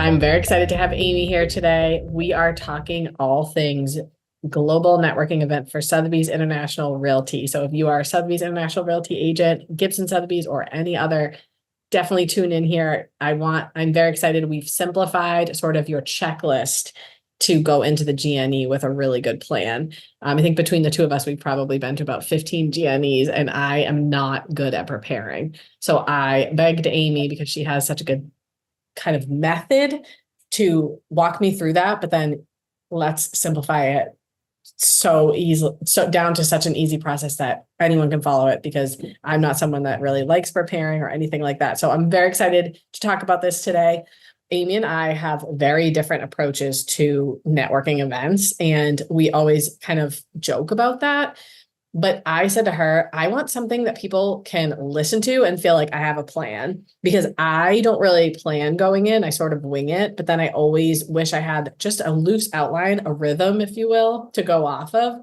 I'm very excited to have Aimee here today. We are talking all things global networking event for Sotheby's International Realty. So if you are a Sotheby's International Realty agent, Gibson Sotheby's, or any other, definitely tune in here. I'm very excited. We've simplified sort of your checklist to go into the GNE with a really good plan. I think between the two of us, we've probably been to about 15 GNEs, and I am not good at preparing. So I begged Aimee, because she has such a good kind of method, to walk me through that, but then let's simplify it so easily, so down to such an easy process that anyone can follow it, because I'm not someone that really likes preparing or anything like that. So I'm very excited to talk about this today. Aimee and I have very different approaches to networking events, and we always kind of joke about that. But I said to her, I want something that people can listen to and feel like I have a plan, because I don't really plan going in. I sort of wing it, but then I always wish I had just a loose outline, a rhythm, if you will, to go off of.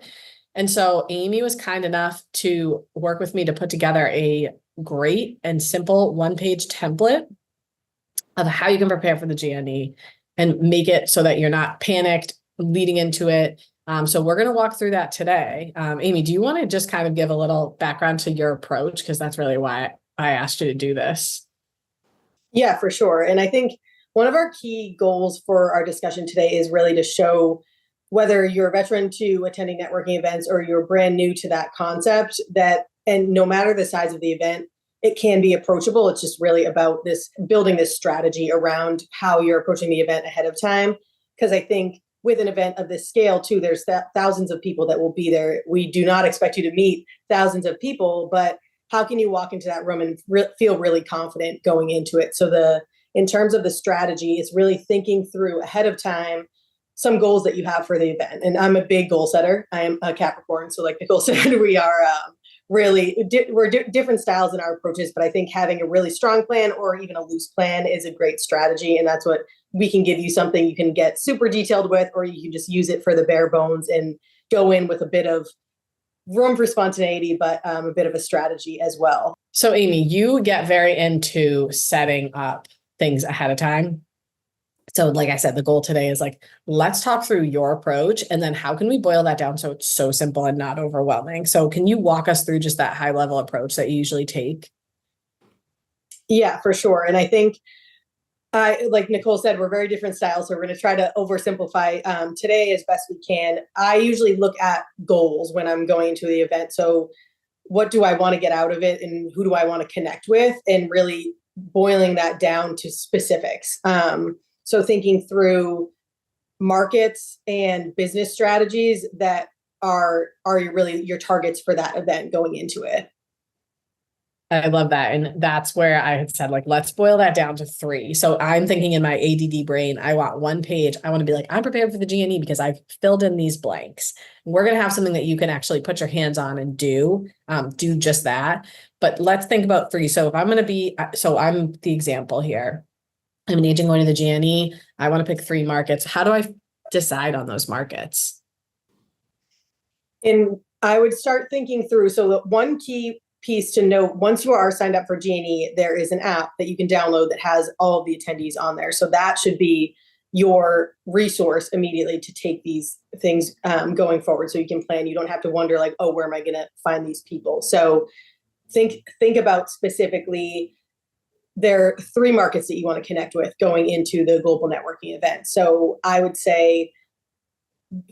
And so Aimee was kind enough to work with me to put together a great and simple one-page template of how you can prepare for the GNE and make it so that you're not panicked leading into it. So we're going to walk through that today. Aimee, do you want to just kind of give a little background to your approach? Because that's really why I asked you to do this. Yeah, for sure. And I think one of our key goals for our discussion today is really to show whether you're a veteran to attending networking events or you're brand new to that concept, and no matter the size of the event, it can be approachable. It's just really about building this strategy around how you're approaching the event ahead of time. Because I think with an event of this scale too, there's thousands of people that will be there. We do not expect you to meet thousands of people, but how can you walk into that room and feel really confident going into it? So in terms of the strategy, it's really thinking through ahead of time some goals that you have for the event. And I'm a big goal setter. I am a Capricorn. So like Nicole said, we are we're different styles in our approaches, but I think having a really strong plan or even a loose plan is a great strategy. And that's what we can give you, something you can get super detailed with, or you can just use it for the bare bones and go in with a bit of room for spontaneity, but a bit of a strategy as well. So Aimee, you get very into setting up things ahead of time. So like I said, the goal today is like, let's talk through your approach, and then how can we boil that down so it's so simple and not overwhelming? So can you walk us through just that high level approach that you usually take? Yeah, for sure. And I think like Nicole said, we're very different styles. So we're going to try to oversimplify today as best we can. I usually look at goals when I'm going into the event. So what do I want to get out of it, and who do I want to connect with, and really boiling that down to specifics. So thinking through markets and business strategies that are really your targets for that event going into it. I love that. And that's where I had said, like, let's boil that down to 3. So I'm thinking in my ADD brain, I want one page. I want to be like, I'm prepared for the GNE because I've filled in these blanks. We're going to have something that you can actually put your hands on and do just that. But let's think about 3. So if I'm going to I'm the example here. I'm an agent going to the GNE. I want to pick 3 markets. How do I decide on those markets? And I would start thinking through. So the one key piece to note, once you are signed up for GNE, there is an app that you can download that has all of the attendees on there. So that should be your resource immediately to take these things going forward. So you can plan. You don't have to wonder like, oh, where am I going to find these people? So think about specifically, there are 3 markets that you want to connect with going into the global networking event. So I would say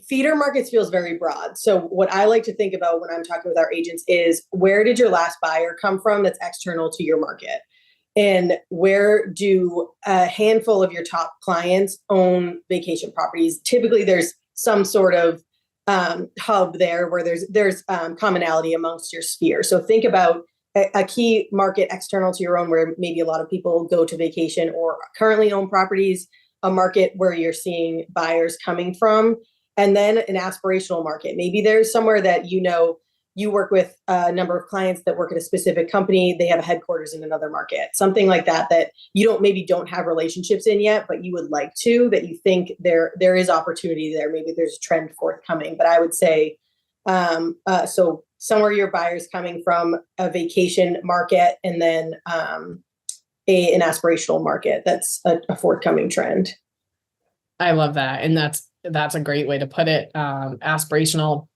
feeder markets feels very broad. So what I like to think about when I'm talking with our agents is, where did your last buyer come from that's external to your market? And where do a handful of your top clients own vacation properties? Typically there's some sort of hub there where there's commonality amongst your sphere. So think about a key market external to your own, where maybe a lot of people go to vacation or currently own properties, a market where you're seeing buyers coming from, and then an aspirational market. Maybe there's somewhere that you work with a number of clients that work at a specific company. They have a headquarters in another market, something like that you don't have relationships in yet, but you would like to, that you think there is opportunity there. Maybe there's a trend forthcoming. But I would say, so somewhere your buyer's coming from, a vacation market, and then an aspirational market that's a forthcoming trend. I love that. And that's a great way to put it. Aspirational,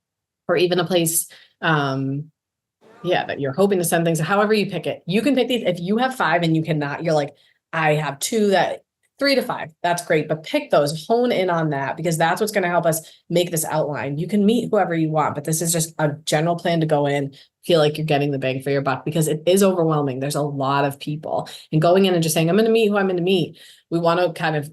or even a place, that you're hoping to send things, however you pick it. You can pick these. If you have 5 and you cannot, you're like, I have 2 that 3 to 5. That's great. But pick those, hone in on that, because that's what's going to help us make this outline. You can meet whoever you want, but this is just a general plan to go in, feel like you're getting the bang for your buck, because it is overwhelming. There's a lot of people, and going in and just saying, I'm going to meet who I'm going to meet. We want to kind of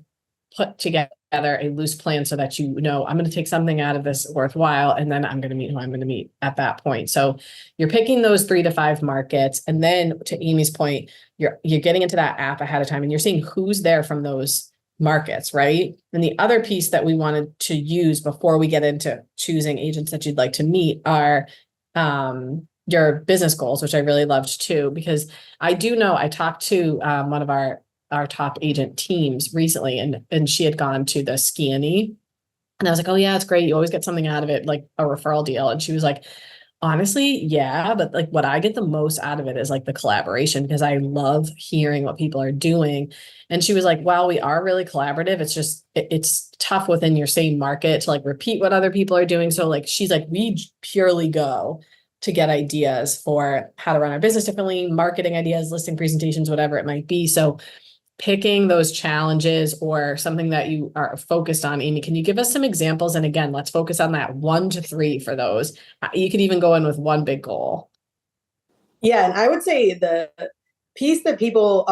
put together a loose plan so that I'm going to take something out of this worthwhile, and then I'm going to meet who I'm going to meet at that point. So you're picking those 3 to 5 markets, and then to Aimee's point, you're getting into that app ahead of time, and you're seeing who's there from those markets, right? And the other piece that we wanted to use before we get into choosing agents that you'd like to meet are your business goals, which I really loved too, because I do know I talked to one of our top agent teams recently, and she had gone to the GNE, and I was like, oh yeah, it's great. You always get something out of it, like a referral deal. And she was like, honestly, yeah, but like what I get the most out of it is like the collaboration, because I love hearing what people are doing. And she was like, well, we are really collaborative. It's just, it's tough within your same market to like repeat what other people are doing. So like, she's like, we purely go to get ideas for how to run our business differently, marketing ideas, listing presentations, whatever it might be. So picking those challenges or something that you are focused on. Aimee, can you give us some examples? And again, let's focus on that 1 to 3 for those. You could even go in with one big goal. Yeah, and I would say the piece that people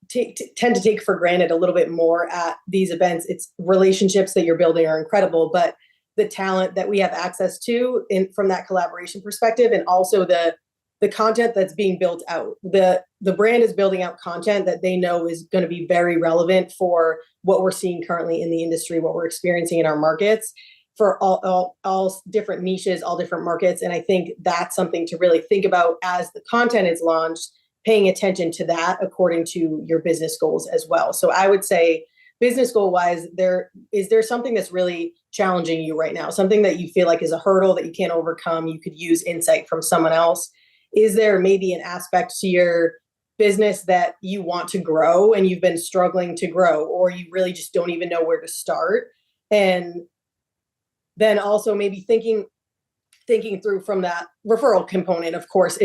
tend to take for granted a little bit more at these events, it's relationships that you're building are incredible, but the talent that we have access to from that collaboration perspective, and also the content that's being built out. The brand is building out content that they know is going to be very relevant for what we're seeing currently in the industry, what we're experiencing in our markets, for all different niches, all different markets. And I think that's something to really think about as the content is launched, paying attention to that according to your business goals as well. So I would say, business goal wise, is there something that's really challenging you right now? Something that you feel like is a hurdle that you can't overcome? You could use insight from someone else. Is there maybe an aspect to your business that you want to grow and you've been struggling to grow, or you really just don't even know where to start? And then also maybe thinking through from that referral component, of course,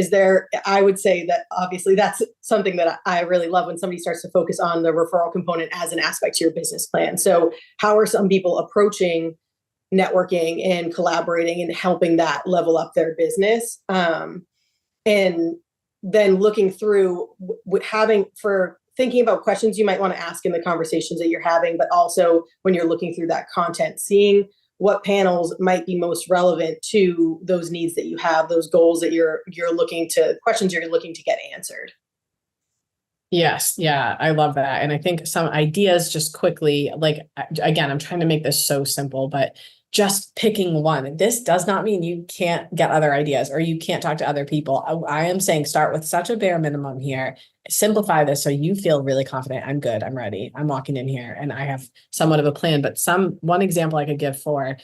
I would say that obviously that's something that I really love, when somebody starts to focus on the referral component as an aspect to your business plan. So how are some people approaching networking and collaborating and helping that level up their business? And then looking through thinking about questions you might want to ask in the conversations that you're having, but also when you're looking through that content, seeing what panels might be most relevant to those needs that you have, those goals that questions you're looking to get answered. Yes. Yeah. I love that. And I think some ideas just quickly, like, again, I'm trying to make this so simple, but just picking one. This does not mean you can't get other ideas or you can't talk to other people. I am saying start with such a bare minimum here. Simplify this so you feel really confident. I'm good. I'm ready. I'm walking in here and I have somewhat of a plan. But one example I could give for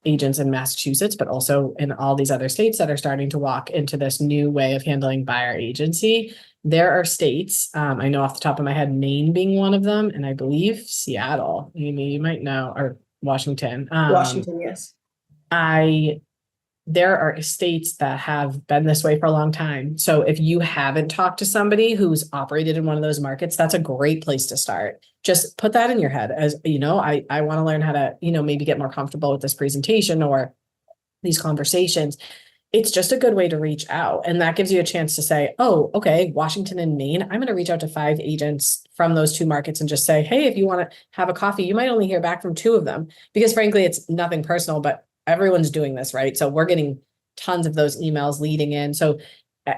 agents in Massachusetts, but also in all these other states that are starting to walk into this new way of handling buyer agency. There are states, I know off the top of my head, Maine being one of them, and I believe Seattle, you might know, or Washington. Washington, yes. There are states that have been this way for a long time. So if you haven't talked to somebody who's operated in one of those markets, that's a great place to start. Just put that in your head as, I want to learn how to, maybe get more comfortable with this presentation or these conversations. It's just a good way to reach out. And that gives you a chance to say, oh, okay, Washington and Maine, I'm going to reach out to 5 agents from those 2 markets and just say, hey, if you want to have a coffee, you might only hear back from 2 of them, because frankly, it's nothing personal, but everyone's doing this, right? So we're getting tons of those emails leading in. So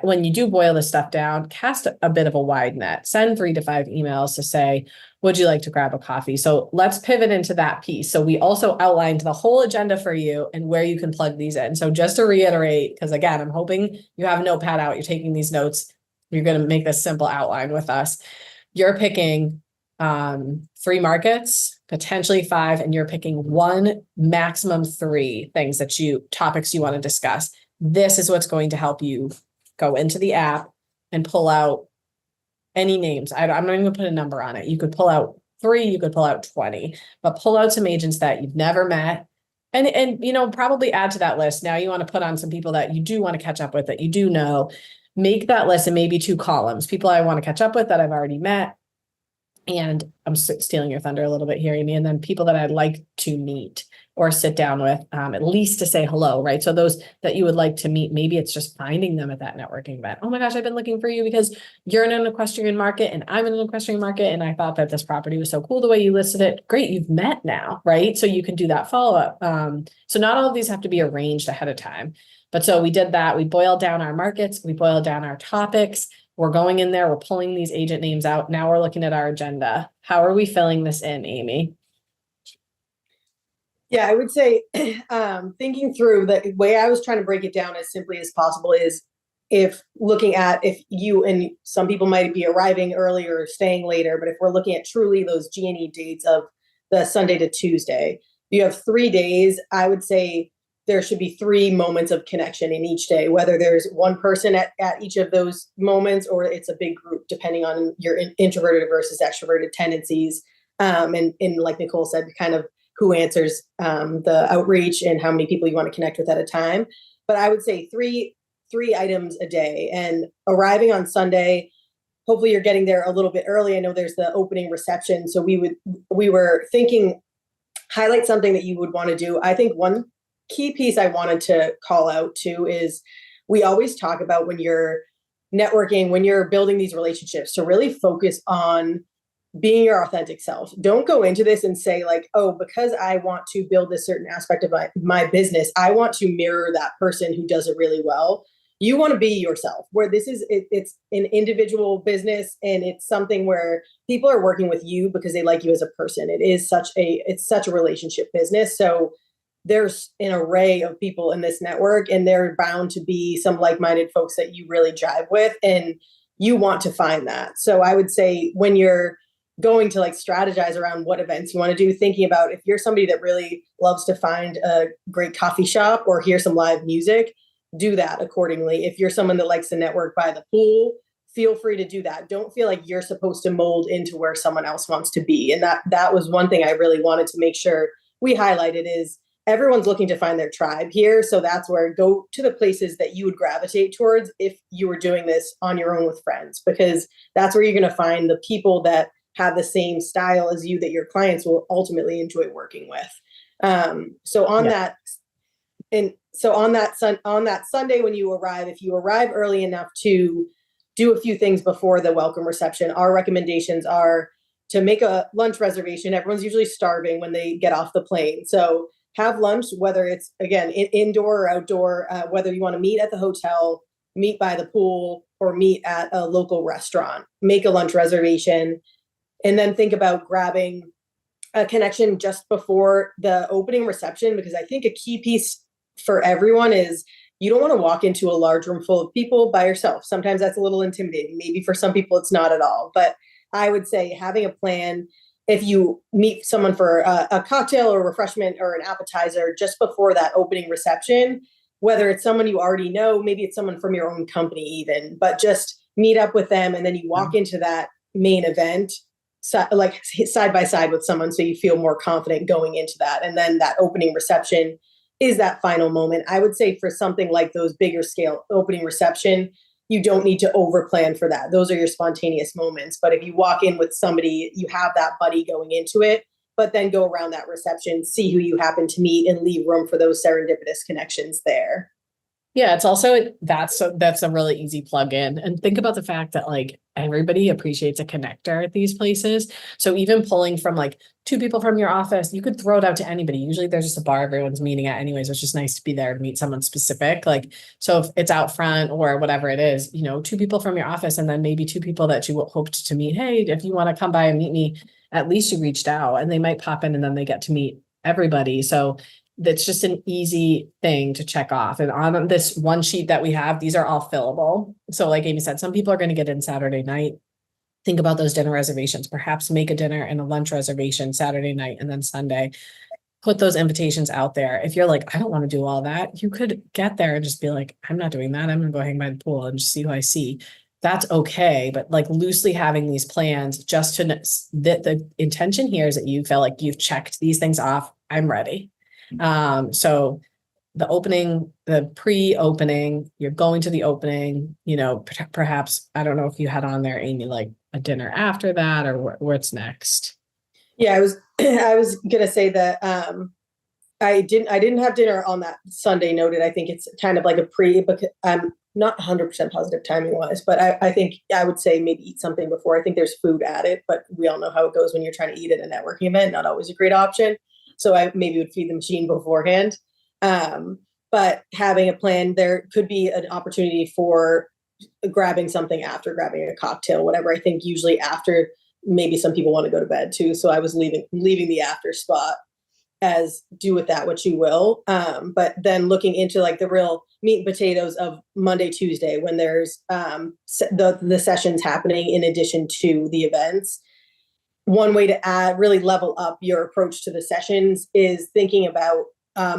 when you do boil this stuff down, cast a bit of a wide net, send 3 to 5 emails to say, would you like to grab a coffee? So let's pivot into that piece. So we also outlined the whole agenda for you and where you can plug these in. So just to reiterate, because again, I'm hoping you have a notepad out, you're taking these notes, you're going to make this simple outline with us. You're picking 3 markets, potentially 5, and you're picking 1, maximum 3 topics you want to discuss. This is what's going to help you go into the app and pull out any names. I'm not even gonna put a number on it. You could pull out 3, you could pull out 20, but pull out some agents that you've never met. And probably add to that list. Now you want to put on some people that you do want to catch up with, that you do know. Make that list and maybe 2 columns. People I want to catch up with that I've already met. And I'm stealing your thunder a little bit here, Aimee. And then people that I'd like to meet or sit down with, at least to say hello, right? So those that you would like to meet, maybe it's just finding them at that networking event. Oh my gosh, I've been looking for you because you're in an equestrian market and I'm in an equestrian market. And I thought that this property was so cool the way you listed it. Great, you've met now, right? So you can do that follow-up. So not all of these have to be arranged ahead of time. But so we did that. We boiled down our markets, we boiled down our topics. We're going in there, we're pulling these agent names out. Now we're looking at our agenda. How are we filling this in, Aimee? Yeah, I would say thinking through the way I was trying to break it down as simply as possible is if you, and some people might be arriving earlier or staying later, but if we're looking at truly those GNE dates of the Sunday to Tuesday, you have 3 days. I would say there should be 3 moments of connection in each day, whether there's one person at each of those moments or it's a big group, depending on your introverted versus extroverted tendencies. And like Nicole said, kind of who answers the outreach and how many people you want to connect with at a time. But I would say three items a day, and arriving on Sunday, hopefully you're getting there a little bit early. I know there's the opening reception. So we were thinking, highlight something that you would want to do. I think one key piece I wanted to call out too is we always talk about when you're networking, when you're building these relationships, to really focus on being your authentic self. Don't go into this and say like, oh, because I want to build this certain aspect of my business, I want to mirror that person who does it really well. You want to be yourself, where it's an individual business, and it's something where people are working with you because they like you as a person. It's such a relationship business. So there's an array of people in this network, and there bound to be some like-minded folks that you really jive with, and you want to find that. So I would say when you're going to like strategize around what events you want to do, thinking about if you're somebody that really loves to find a great coffee shop or hear some live music, do that accordingly. If you're someone that likes to network by the pool, feel free to do that. Don't feel like you're supposed to mold into where someone else wants to be. And that was one thing I really wanted to make sure we highlighted is everyone's looking to find their tribe here. So that's where go to the places that you would gravitate towards if you were doing this on your own with friends, because that's where you're going to find the people that have the same style as you that your clients will ultimately enjoy working with. So on that Sunday when you arrive, if you arrive early enough to do a few things before the welcome reception, our recommendations are to make a lunch reservation. Everyone's usually starving when they get off the plane. So have lunch, whether it's, again, indoor or outdoor, whether you want to meet at the hotel, meet by the pool, or meet at a local restaurant. Make a lunch reservation, and then think about grabbing a connection just before the opening reception, because I think a key piece for everyone is you don't want to walk into a large room full of people by yourself. Sometimes that's a little intimidating. Maybe for some people it's not at all. But I would say having a plan, if you meet someone for a cocktail or refreshment or an appetizer just before that opening reception, whether it's someone you already know, maybe it's someone from your own company even, but just meet up with them, and then you walk into that main event like side by side with someone, so you feel more confident going into that. And then that opening reception is that final moment. I would say for something like those bigger scale opening reception, you don't need to over plan for that. Those are your spontaneous moments. But if you walk in with somebody, you have that buddy going into it, but then go around that reception, see who you happen to meet, and leave room for those serendipitous connections there. Yeah, it's also that's a really easy plug-in. And think about the fact that like everybody appreciates a connector at these places. So even pulling from like 2 people from your office, you could throw it out to anybody. Usually there's just a bar everyone's meeting at anyways. It's just nice to be there to meet someone specific. Like, so if it's out front or whatever it is, 2 people from your office, and then maybe 2 people that you hoped to meet. Hey, if you want to come by and meet me, at least you reached out, and they might pop in and then they get to meet everybody. So that's just an easy thing to check off. And on this one sheet that we have, these are all fillable. So like Aimee said, some people are going to get in Saturday night. Think about those dinner reservations, perhaps make a dinner and a lunch reservation Saturday night and then Sunday. Put those invitations out there. If you're like, I don't want to do all that, you could get there and just be like, I'm not doing that. I'm going to go hang by the pool and just see who I see. that's okay. But like loosely having these plans just to that the intention here is that you feel like you've checked these things off. I'm ready. So the opening, the pre-opening, you're going to the opening, you know, perhaps, I don't know if you had on there, Aimee, like a dinner after that or what's next. Yeah, I was I was gonna say that I didn't have dinner on that Sunday noted. I think it's kind of like a because I'm not 100% positive timing wise, but I think I would say maybe eat something before. I think there's food at it, but we all know how it goes when you're trying to eat at a networking event, not always a great option. So I maybe would feed the machine beforehand. But having a plan, there could be an opportunity for grabbing something after, grabbing a cocktail, whatever. I think usually after, maybe some people want to go to bed too. So I was leaving the after spot as do with that what you will. But then looking into like the real meat and potatoes of Monday, Tuesday, when there's the sessions happening in addition to the events. One way to really level up your approach to the sessions is thinking about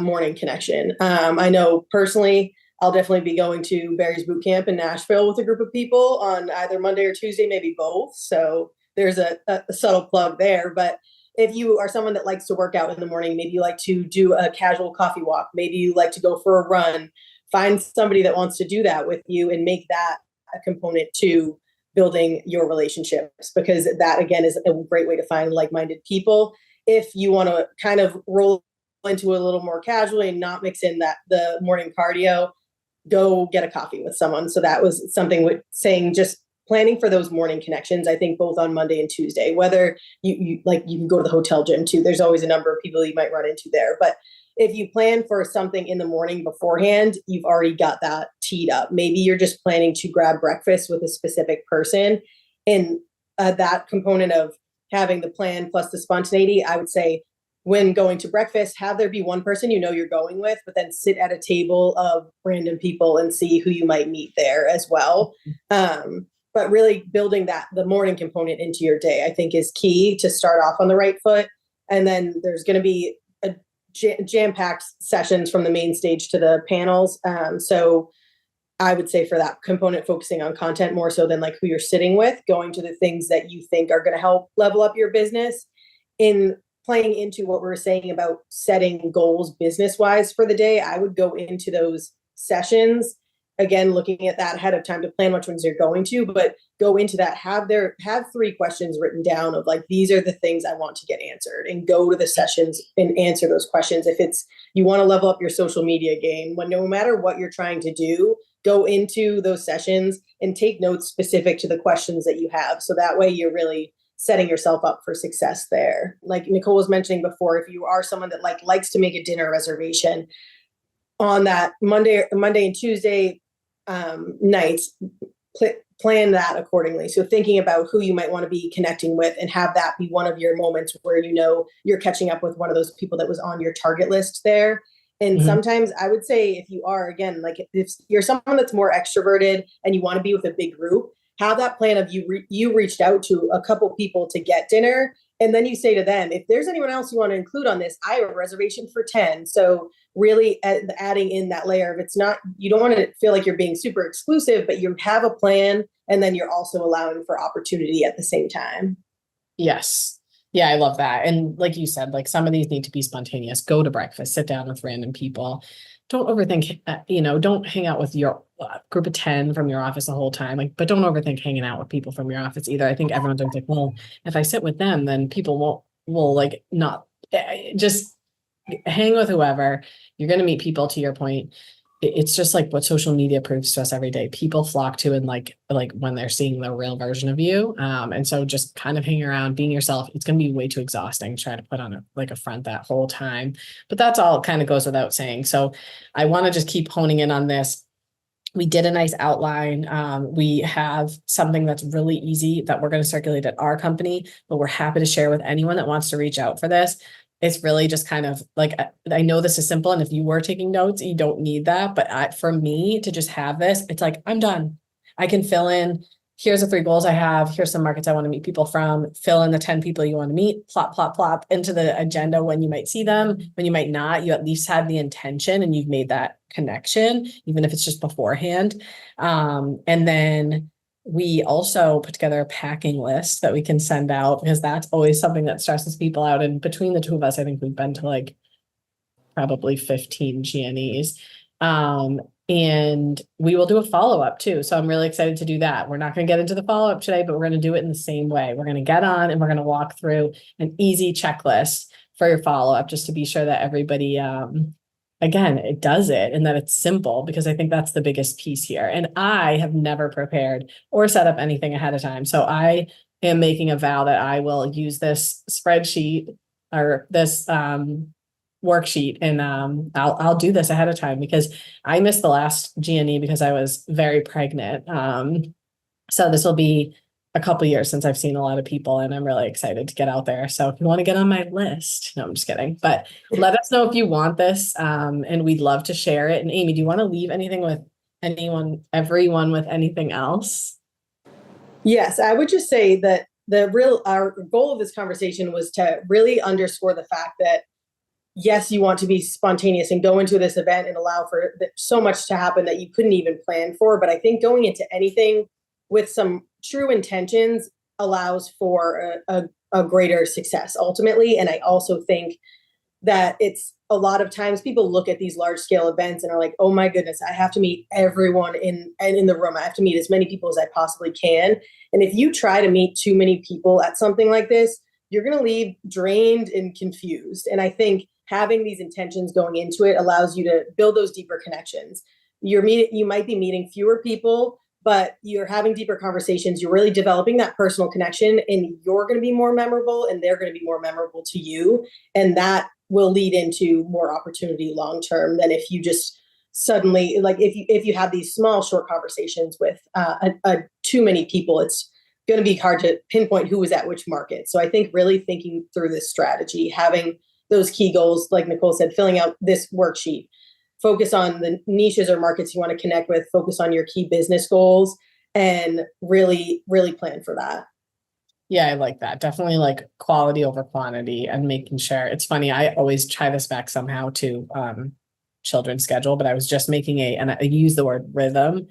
morning connection. I know personally, I'll definitely be going to Barry's Boot Camp in Nashville with a group of people on either Monday or Tuesday, maybe both. So there's a subtle plug there. But if you are someone that likes to work out in the morning, maybe you like to do a casual coffee walk, maybe you like to go for a run, find somebody that wants to do that with you and make that a component to building your relationships, because that again is a great way to find like-minded people. If you want to kind of roll into a little more casually and not mix in that the morning cardio, go get a coffee with someone. So that was something with saying just planning for those morning connections. I think both on Monday and Tuesday, whether you like, you can go to the hotel gym too. There's always a number of people you might run into there. But if you plan for something in the morning beforehand, you've already got that teed up. Maybe you're just planning to grab breakfast with a specific person. And that component of having the plan plus the spontaneity, I would say when going to breakfast, have there be one person you know you're going with, but then sit at a table of random people and see who you might meet there as well. But really building the morning component into your day, I think is key to start off on the right foot. And then there's going to be a jam-packed sessions from the main stage to the panels. So I would say for that component, focusing on content more so than like who you're sitting with, going to the things that you think are going to help level up your business. In playing into what we were saying about setting goals business-wise for the day, I would go into those sessions again, looking at that ahead of time to plan which ones you're going to, but go into that, have 3 questions written down of like, these are the things I want to get answered, and go to the sessions and answer those questions. If it's, you want to level up your social media game, when no matter what you're trying to do, go into those sessions and take notes specific to the questions that you have. So that way you're really setting yourself up for success there. Like Nicole was mentioning before, if you are someone that likes to make a dinner reservation on that Monday and Tuesday nights, plan that accordingly. So thinking about who you might want to be connecting with and have that be one of your moments where you know you're catching up with one of those people that was on your target list there. And sometimes I would say if you are, again, like if you're someone that's more extroverted and you want to be with a big group, have that plan of you reached out to a couple people to get dinner. And then you say to them, if there's anyone else you want to include on this, I have a reservation for 10. So really adding in that layer of, it's not, you don't want to feel like you're being super exclusive, but you have a plan. And then you're also allowing for opportunity at the same time. Yes. Yeah, I love that. And like you said, like some of these need to be spontaneous. Go to breakfast, sit down with random people. Don't overthink, don't hang out with your group of 10 from your office the whole time. Like, but don't overthink hanging out with people from your office either. I think everyone's like, well, if I sit with them, then people will like not just hang with whoever. You're going to meet people, to your point. It's just like what social media proves to us every day. People flock to and like when they're seeing the real version of you. And so just kind of hanging around, being yourself, it's going to be way too exhausting trying to put on a front that whole time. But that's all kind of goes without saying. So I want to just keep honing in on this. We did a nice outline. We have something that's really easy that we're going to circulate at our company, but we're happy to share with anyone that wants to reach out for this. It's really just kind of like, I know this is simple, and if you were taking notes, you don't need that. But for me to just have this, it's like, I'm done. I can fill in, here's the 3 goals I have. Here's some markets I want to meet people from. Fill in the 10 people you want to meet, plop into the agenda when you might see them, when you might not. You at least had the intention and you've made that connection, even if it's just beforehand. And then we also put together a packing list that we can send out because that's always something that stresses people out. And between the two of us, I think we've been to like probably 15 GNEs. And we will do a follow-up too. So I'm really excited to do that. We're not going to get into the follow-up today, but we're going to do it in the same way. We're going to get on and we're going to walk through an easy checklist for your follow-up just to be sure that everybody, again, it does it and that it's simple because I think that's the biggest piece here. And I have never prepared or set up anything ahead of time. So I am making a vow that I will use this spreadsheet or this, worksheet and I'll do this ahead of time because I missed the last GNE because I was very pregnant. So this will be a couple years since I've seen a lot of people and I'm really excited to get out there. So if you want to get on my list, no, I'm just kidding, but let us know if you want this and we'd love to share it. And Aimee, do you want to leave anything with everyone with anything else? Yes, I would just say that our goal of this conversation was to really underscore the fact that yes, you want to be spontaneous and go into this event and allow for so much to happen that you couldn't even plan for. But I think going into anything with some true intentions allows for a greater success ultimately. And I also think that it's a lot of times people look at these large scale events and are like, oh my goodness, I have to meet everyone in the room. I have to meet as many people as I possibly can. And if you try to meet too many people at something like this, you're going to leave drained and confused. And I think having these intentions going into it allows you to build those deeper connections. You might be meeting fewer people, but you're having deeper conversations. You're really developing that personal connection and you're going to be more memorable and they're going to be more memorable to you. And that will lead into more opportunity long-term than if you just suddenly, like if you have these small, short conversations with too many people, it's going to be hard to pinpoint who was at which market. So I think really thinking through this strategy, having those key goals, like Nicole said, filling out this worksheet, focus on the niches or markets you want to connect with, focus on your key business goals, and really, really plan for that. Yeah, I like that. Definitely like quality over quantity and making sure. It's funny, I always try this back somehow to children's schedule, but I was just making and I use the word rhythm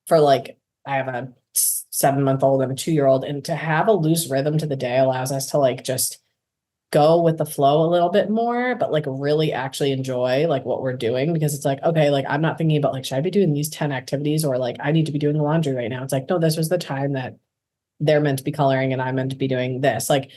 for like, I have a 7-month-old and a 2-year-old, and to have a loose rhythm to the day allows us to like just go with the flow a little bit more, but like really actually enjoy like what we're doing because it's like, okay, like I'm not thinking about like, should I be doing these 10 activities or like I need to be doing the laundry right now. It's like, no, this was the time that they're meant to be coloring and I'm meant to be doing this. Like,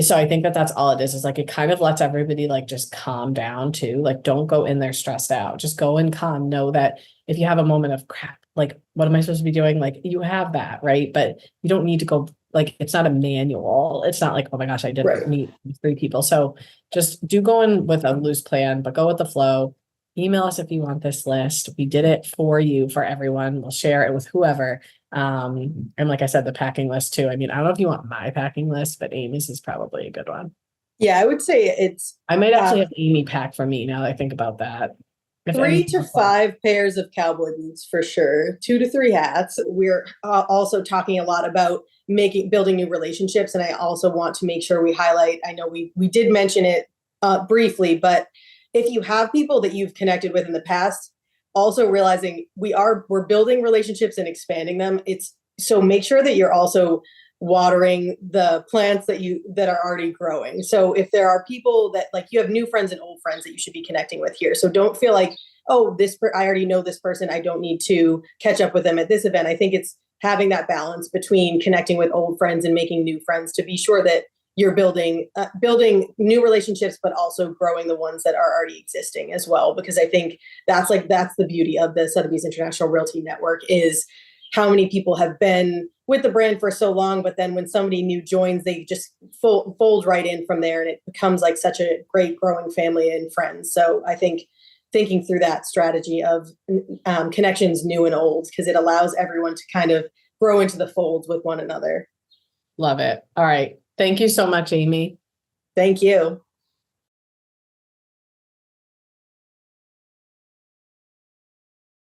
so I think that that's all it is like, it kind of lets everybody like just calm down too. Like, don't go in there stressed out, just go in calm. Know that if you have a moment of crap, like, what am I supposed to be doing? Like you have that, right? But you don't need to go like, it's not a manual. It's not like, oh my gosh, I didn't meet 3 people. So just do go in with a loose plan, but go with the flow. Email us if you want this list. We did it for you, for everyone. We'll share it with whoever. And like I said, the packing list too. I mean, I don't know if you want my packing list, but Amy's is probably a good one. Yeah, I would say I might actually have Aimee pack for me now that I think about that. 3 to 5 pairs of cowboy boots for sure, 2 to 3 hats. We're also talking a lot about building new relationships. And I also want to make sure we highlight, I know we did mention it briefly, but if you have people that you've connected with in the past, also realizing we're building relationships and expanding them. So make sure that you're also watering the plants that are already growing. So if there are people that like you have new friends and old friends that you should be connecting with here. So don't feel like, oh, I already know this person, I don't need to catch up with them at this event. I think it's having that balance between connecting with old friends and making new friends to be sure that you're building new relationships, but also growing the ones that are already existing as well. Because I think that's the beauty of the Sotheby's International Realty Network is how many people have been with the brand for so long, but then when somebody new joins, they just fold right in from there, and it becomes like such a great growing family and friends. So I think thinking through that strategy of connections, new and old, because it allows everyone to kind of grow into the folds with one another. Love it. All right. Thank you so much, Aimee. Thank you.